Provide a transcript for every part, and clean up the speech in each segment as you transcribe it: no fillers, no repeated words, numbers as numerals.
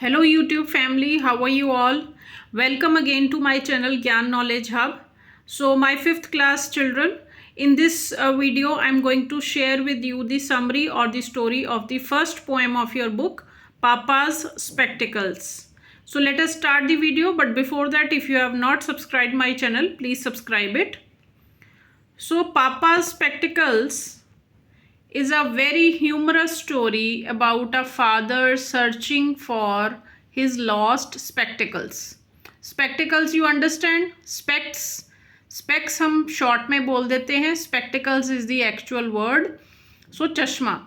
Hello YouTube family, how are you all? Welcome again to my channel Gyan Knowledge Hub. So my 5th class children, in this video I'm going to share with you the summary or the story of the first poem of your book, Papa's Spectacles. So let us start the video, but before that, if you have not subscribed my channel, please subscribe it. So Papa's Spectacles is a very humorous story about a father searching for his lost spectacles. Spectacles, you understand? Specs हम short में बोल देते हैं. Spectacles is the actual word. So चश्मा.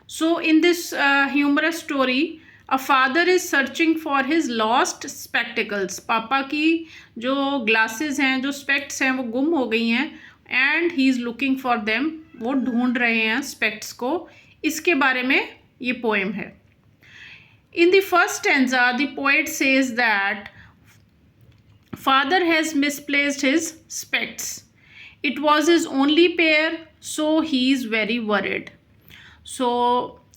So in this humorous story, a father is searching for his lost spectacles. पापा की जो glasses हैं, जो specs हैं, वो गुम हो गई हैं and he is looking for them. वो ढूंढ रहे हैं स्पेक्ट्स को. इसके बारे में ये पोएम है. In the first stanza the poet says that father has misplaced his स्पेक्ट्स. It was his only pair, so he is very worried. So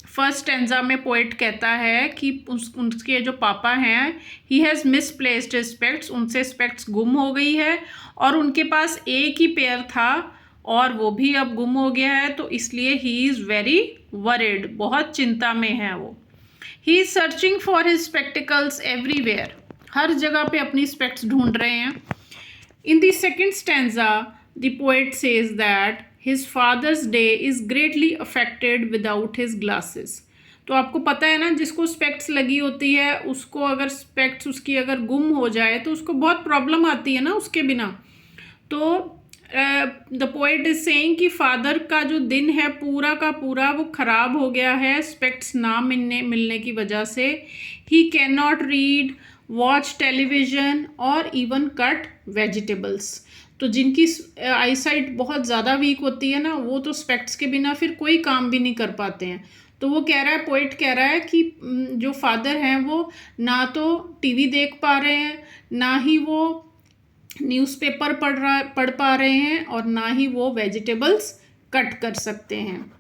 first stanza में पोएट कहता है कि उनके जो पापा हैं, ही हैज़ मिसप्लेस्ड हिज स्पेक्ट्स, उनसे स्पेक्ट्स गुम हो गई है और उनके पास एक ही पेयर था और वो भी अब गुम हो गया है, तो इसलिए ही इज़ वेरी वरिड, बहुत चिंता में है वो. He is searching for his spectacles everywhere, हर जगह पे अपनी स्पेक्ट्स ढूंढ रहे हैं. In the second stanza the poet says that his father's day is greatly affected without his glasses. तो आपको पता है ना, जिसको स्पेक्ट्स लगी होती है उसको अगर स्पेक्ट्स उसकी अगर गुम हो जाए तो उसको बहुत प्रॉब्लम आती है ना उसके बिना. तो द पोएट इज सेइंग कि फादर का जो दिन है पूरा का पूरा वो ख़राब हो गया है स्पेक्ट्स ना मिलने की वजह से. He can not read, watch television और इवन कट वेजिटेबल्स. तो जिनकी आईसाइट बहुत ज़्यादा वीक होती है ना, वो तो स्पेक्ट्स के बिना फिर कोई काम भी नहीं कर पाते हैं. तो वो कह रहा है, पोएट कह रहा है कि जो फादर हैं वो ना तो टीवी देख पा रहे हैं, ना ही वो न्यूज़पेपर पढ़ पा रहे हैं और ना ही वो वेजिटेबल्स कट कर सकते हैं.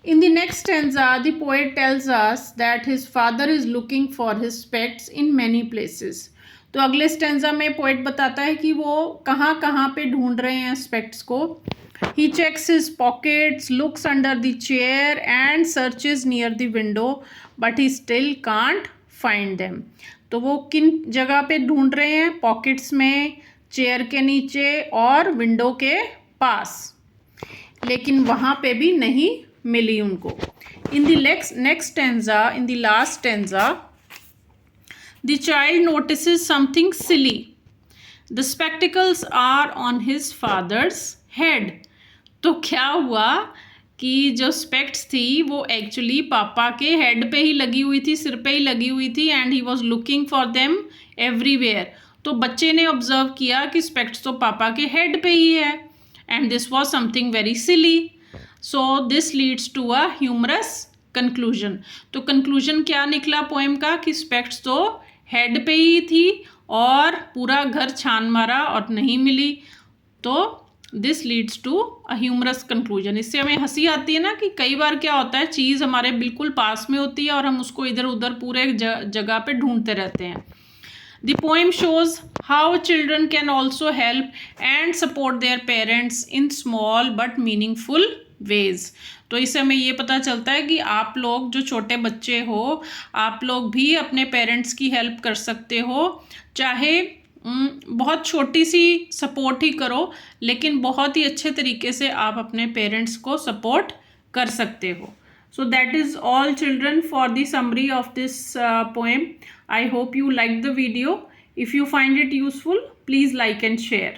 In the next stanza the poet tells us that his father is looking for his स्पेक्ट्स in many places. तो अगले स्टैंजा में पोएट बताता है कि वो कहाँ कहाँ पे ढूंढ रहे हैं स्पेक्ट्स को. He checks his pockets, looks under the chair and searches near the window, but he still can't find them. तो वो किन जगह पे ढूंढ रहे हैं? पॉकेट्स में, चेयर के नीचे और विंडो के पास, लेकिन वहाँ पे भी नहीं मिली उनको. In the next stanza, in the last stanza, the child notices something silly. The spectacles are on his father's head. तो क्या हुआ कि जो स्पेक्ट्स थी वो एक्चुअली पापा के हेड पे ही लगी हुई थी, सिर पे ही लगी हुई थी, and he was looking for them everywhere. तो बच्चे ने ऑब्जर्व किया कि स्पेक्ट्स तो पापा के हेड पे ही है, and this was something very silly. So this leads to a humorous conclusion. तो कंक्लूजन क्या निकला पोएम का कि स्पेक्ट्स तो हेड पे ही थी और पूरा घर छान मारा और नहीं मिली. तो this leads to a humorous conclusion. इससे हमें हंसी आती है ना कि कई बार क्या होता है, चीज़ हमारे बिल्कुल पास में होती है और हम उसको इधर उधर पूरे जगह पे ढूंढते रहते हैं. The poem shows how children can also help and support their parents in small but meaningful ways. तो इससे हमें ये पता चलता है कि आप लोग जो छोटे बच्चे हो, आप लोग भी अपने पेरेंट्स की हेल्प कर सकते हो. चाहे बहुत छोटी सी सपोर्ट ही करो, लेकिन बहुत ही अच्छे तरीके से आप अपने पेरेंट्स को सपोर्ट कर सकते हो. So that is all children for the summary of this poem. I hope you liked the video. If you find it useful, please like and share.